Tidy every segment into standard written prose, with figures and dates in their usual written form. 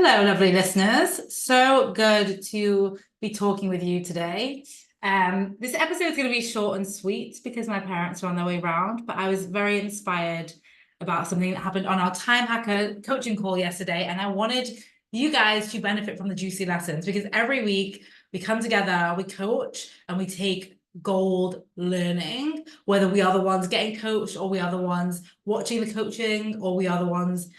Hello, lovely listeners. So good to be talking with you today. This episode is going to be short and sweet because my parents are on their way round, but I was very inspired about something that happened on our Time Hacker coaching call yesterday, and I wanted you guys to benefit from the juicy lessons because every week we come together, we coach, and we take gold learning, whether we are the ones getting coached or we are the ones watching the coaching or we are the ones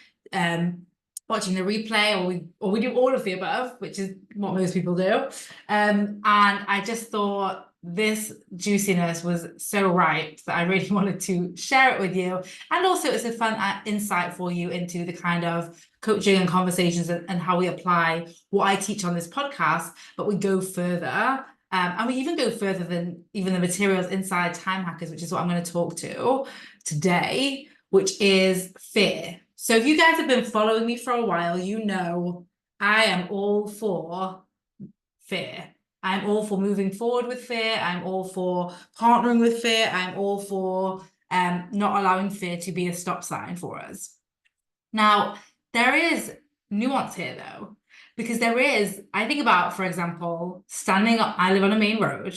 watching the replay, or we do all of the above, which is what most people do. And I just thought this juiciness was so right that I really wanted to share it with you. And also it's a fun insight for you into the kind of coaching and conversations and how we apply what I teach on this podcast, but we go further. And we even go further than even the materials inside Time Hackers, which is what I'm going to talk to today, which is fear. So if you guys have been following me for a while, you know I am all for fear. I'm all for moving forward with fear. I'm all for partnering with fear. I'm all for not allowing fear to be a stop sign for us. Now, there is nuance here though, because I think about, for example, I live on a main road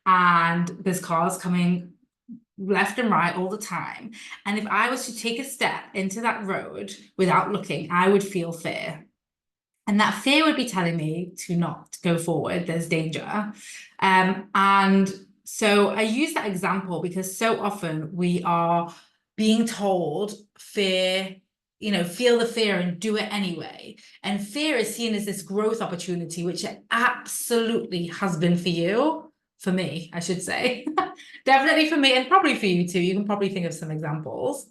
and there's cars coming left and right all the time. And if I was to take a step into that road without looking, I would feel fear. And that fear would be telling me to not go forward, there's danger. And so I use that example because so often we are being told fear, feel the fear and do it anyway. And fear is seen as this growth opportunity, which it absolutely has been for me, I should say. Definitely for me, and probably for you too. You can probably think of some examples.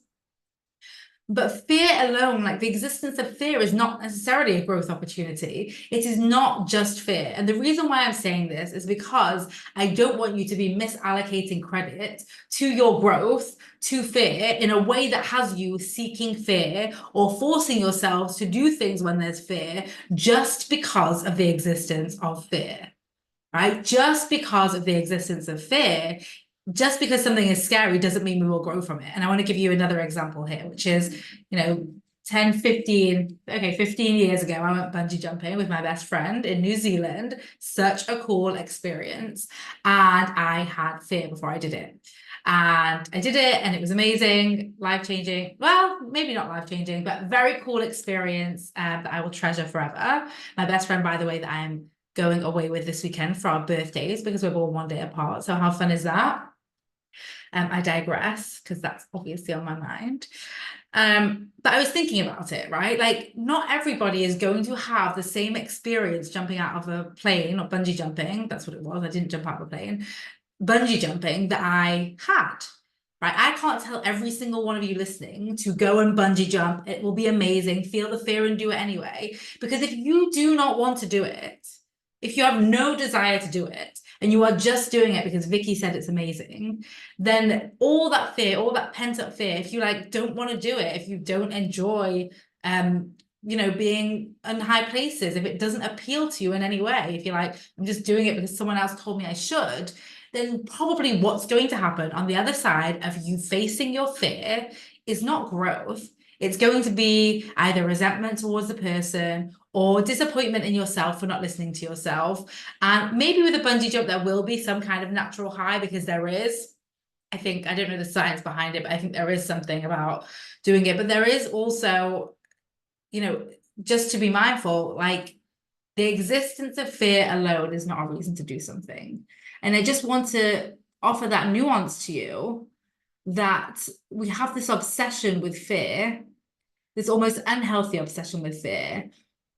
But fear alone, like the existence of fear, is not necessarily a growth opportunity. It is not just fear. And the reason why I'm saying this is because I don't want you to be misallocating credit to your growth, to fear, in a way that has you seeking fear or forcing yourselves to do things when there's fear just because of the existence of fear. Right? Just because of the existence of fear, just because something is scary doesn't mean we will grow from it. And I want to give you another example here, which is, 15 years ago, I went bungee jumping with my best friend in New Zealand. Such a cool experience. And I had fear before I did it. And I did it and it was amazing, life-changing. Well, maybe not life-changing, but very cool experience that I will treasure forever. My best friend, by the way, that I am going away with this weekend for our birthdays because we're born one day apart. So how fun is that? I digress because that's obviously on my mind. But I was thinking about it, right? Like, not everybody is going to have the same experience jumping out of a plane or bungee jumping. That's what it was. I didn't jump out of a plane. Bungee jumping that I had. Right? I can't tell every single one of you listening to go and bungee jump. It will be amazing. Feel the fear and do it anyway. Because if you do not want to do it, if you have no desire to do it, and you are just doing it because Vicky said it's amazing, then all that fear, all that pent-up fear, if you don't want to do it, if you don't enjoy being in high places, if it doesn't appeal to you in any way, if you're like, I'm just doing it because someone else told me I should, then probably what's going to happen on the other side of you facing your fear is not growth. It's going to be either resentment towards the person or disappointment in yourself for not listening to yourself. And maybe with a bungee jump, there will be some kind of natural high because there is. I don't know the science behind it, but I think there is something about doing it. But there is also, just to be mindful, like the existence of fear alone is not a reason to do something. And I just want to offer that nuance to you that we have this obsession with fear, this almost unhealthy obsession with fear,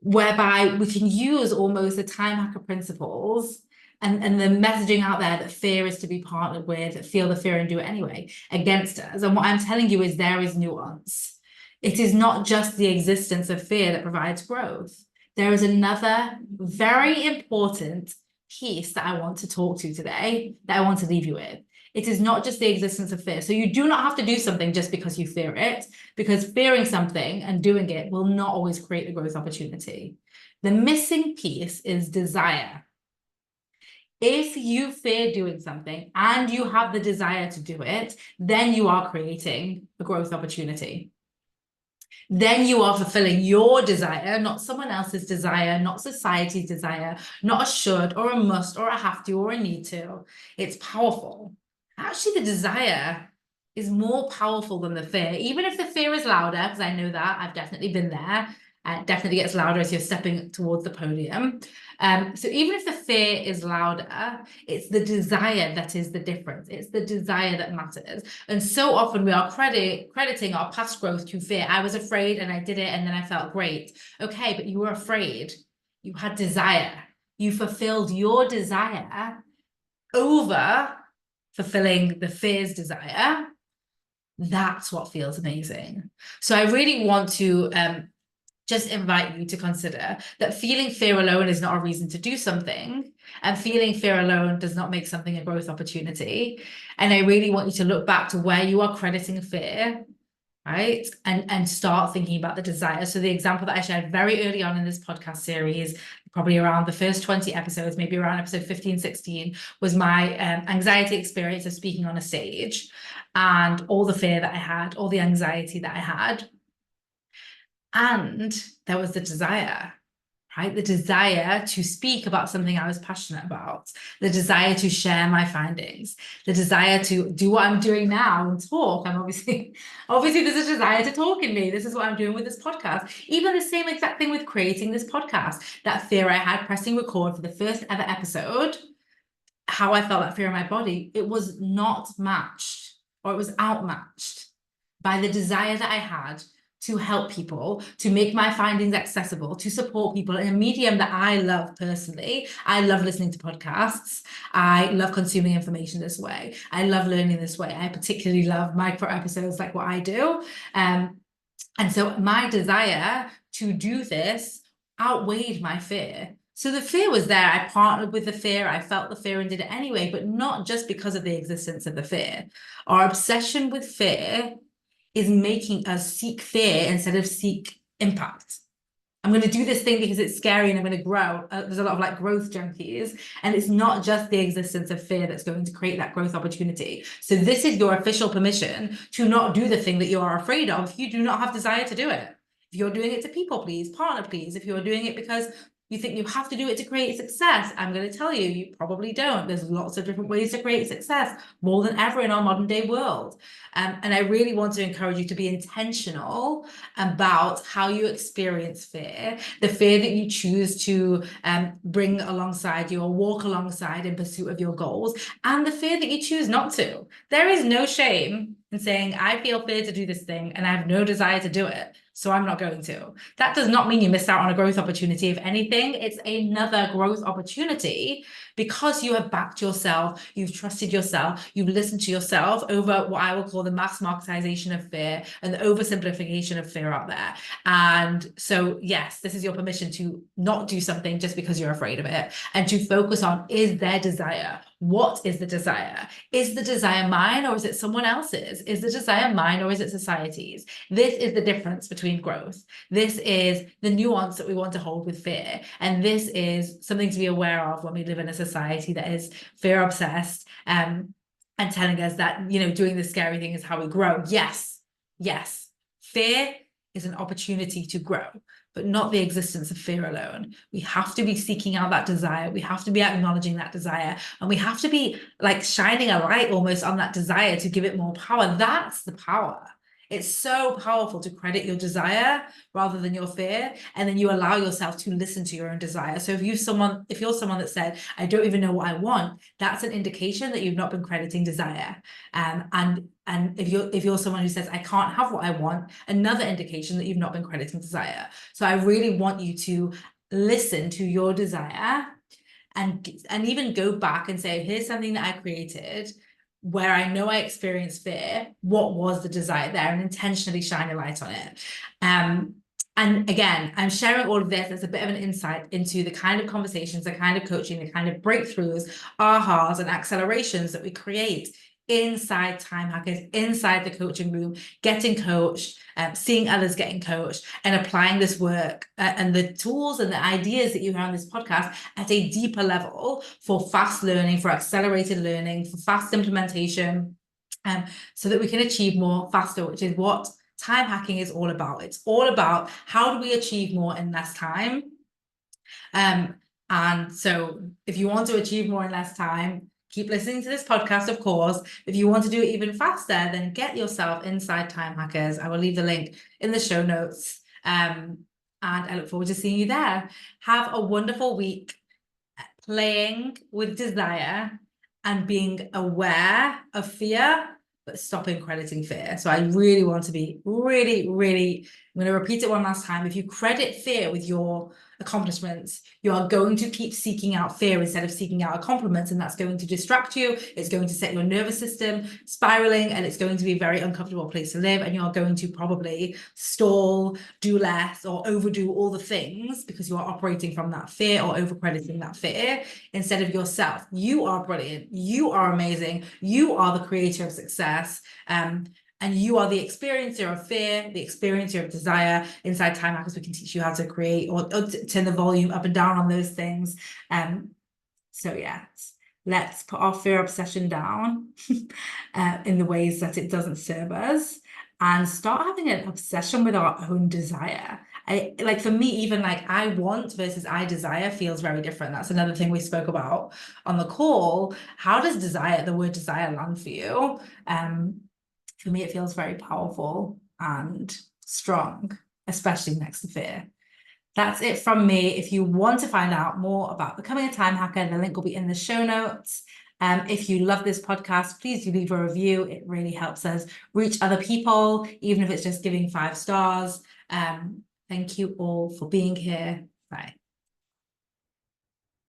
whereby we can use almost the time hacker principles and the messaging out there that fear is to be partnered with, feel the fear and do it anyway, against us. And what I'm telling you is there is nuance. It is not just the existence of fear that provides growth. There is another very important piece that I want to talk to today, that I want to leave you with. It is not just the existence of fear. So you do not have to do something just because you fear it, because fearing something and doing it will not always create the growth opportunity. The missing piece is desire. If you fear doing something and you have the desire to do it, then you are creating a growth opportunity. then you are fulfilling your desire, not someone else's desire, not society's desire, not a should or a must or a have to or a need to. It's powerful. Actually, the desire is more powerful than the fear, even if the fear is louder, because I know that I've definitely been there. It definitely gets louder as you're stepping towards the podium. So even if the fear is louder, it's the desire that is the difference. It's the desire that matters. And so often we are crediting our past growth to fear. I was afraid and I did it and then I felt great. Okay, but you were afraid. You had desire. You fulfilled your desire over fulfilling the fear's desire. That's what feels amazing. So I really want to just invite you to consider that feeling fear alone is not a reason to do something, and feeling fear alone does not make something a growth opportunity. And I really want you to look back to where you are crediting fear, right? And start thinking about the desire. So the example that I shared very early on in this podcast series, probably around the first 20 episodes, maybe around episode 15, 16, was my anxiety experience of speaking on a stage and all the fear that I had, all the anxiety that I had. And there was the desire, right? The desire to speak about something I was passionate about, the desire to share my findings, the desire to do what I'm doing now and talk. I'm obviously there's a desire to talk in me. This is what I'm doing with this podcast. Even the same exact thing with creating this podcast, that fear I had pressing record for the first ever episode, how I felt that fear in my body, it was not matched, or it was outmatched by the desire that I had to help people, to make my findings accessible, to support people in a medium that I love personally. I love listening to podcasts. I love consuming information this way. I love learning this way. I particularly love micro episodes like what I do. And so my desire to do this outweighed my fear. So the fear was there. I partnered with the fear. I felt the fear and did it anyway, but not just because of the existence of the fear. Our obsession with fear is making us seek fear instead of seek impact. I'm going to do this thing because it's scary and I'm going to grow. There's a lot of like growth junkies, and it's not just the existence of fear that's going to create that growth opportunity. So this is your official permission to not do the thing that you are afraid of if you do not have desire to do it. If you're doing it to people please, partner please, if you're doing it because you think you have to do it to create success, I'm going to tell you, you probably don't. There's lots of different ways to create success, more than ever in our modern day world. And I really want to encourage you to be intentional about how you experience fear, the fear that you choose to bring alongside you or walk alongside in pursuit of your goals, and the fear that you choose not to. There is no shame in saying, I feel fear to do this thing and I have no desire to do it, so I'm not going to. That does not mean you missed out on a growth opportunity. If anything, it's another growth opportunity because you have backed yourself, you've trusted yourself, you've listened to yourself over what I will call the mass marketization of fear and the oversimplification of fear out there. And so, yes, this is your permission to not do something just because you're afraid of it, and to focus on, is there desire? What is the desire? Is the desire mine or is it someone else's? Is the desire mine or is it society's? This is the difference between growth. This is the nuance that we want to hold with fear. And this is something to be aware of when we live in a society that is fear obsessed, and telling us that, you know, doing the scary thing is how we grow. Yes, yes. Fear is an opportunity to grow, but not the existence of fear alone. We have to be seeking out that desire. We have to be acknowledging that desire. And we have to be like shining a light almost on that desire to give it more power. That's the power. It's so powerful to credit your desire rather than your fear. And then you allow yourself to listen to your own desire. So if you're someone that said, I don't even know what I want, that's an indication that you've not been crediting desire. And if you're someone who says, I can't have what I want, another indication that you've not been crediting desire. So I really want you to listen to your desire and even go back and say, here's something that I created where I know I experienced fear. What was the desire there? And intentionally shine a light on it. And again, I'm sharing all of this as a bit of an insight into the kind of conversations, the kind of coaching, the kind of breakthroughs, ahas, and accelerations that we create inside Time Hackers, inside the coaching room, getting coached, seeing others getting coached, and applying this work and the tools and the ideas that you hear on this podcast at a deeper level for fast learning, for accelerated learning, for fast implementation, so that we can achieve more faster, which is what time hacking is all about. It's all about how do we achieve more in less time. And so if you want to achieve more in less time, keep listening to this podcast, of course. If you want to do it even faster, then get yourself inside Time Hackers. I will leave the link in the show notes. And I look forward to seeing you there. Have a wonderful week playing with desire and being aware of fear, but stopping crediting fear. So I really want to be really, I'm going to repeat it one last time. If you credit fear with your accomplishments, you are going to keep seeking out fear instead of seeking out accomplishments, and that's going to distract you. It's going to set your nervous system spiraling, and it's going to be a very uncomfortable place to live, and you're going to probably stall, do less, or overdo all the things because you are operating from that fear or over crediting that fear instead of yourself. You are brilliant. You are amazing. You are the creator of success. And you are the experiencer of fear, the experiencer of desire. Inside Time Hackers, we can teach you how to create or turn the volume up and down on those things. So yeah, let's put our fear obsession down in the ways that it doesn't serve us, and start having an obsession with our own desire. Like for me, even like I want versus I desire feels very different. That's another thing we spoke about on the call. How does the word desire land for you? For me, it feels very powerful and strong, especially next to fear. That's it from me. If you want to find out more about becoming a time hacker, the link will be in the show notes. If you love this podcast, please do leave a review. It really helps us reach other people, even if it's just giving 5 stars. Thank you all for being here. Bye.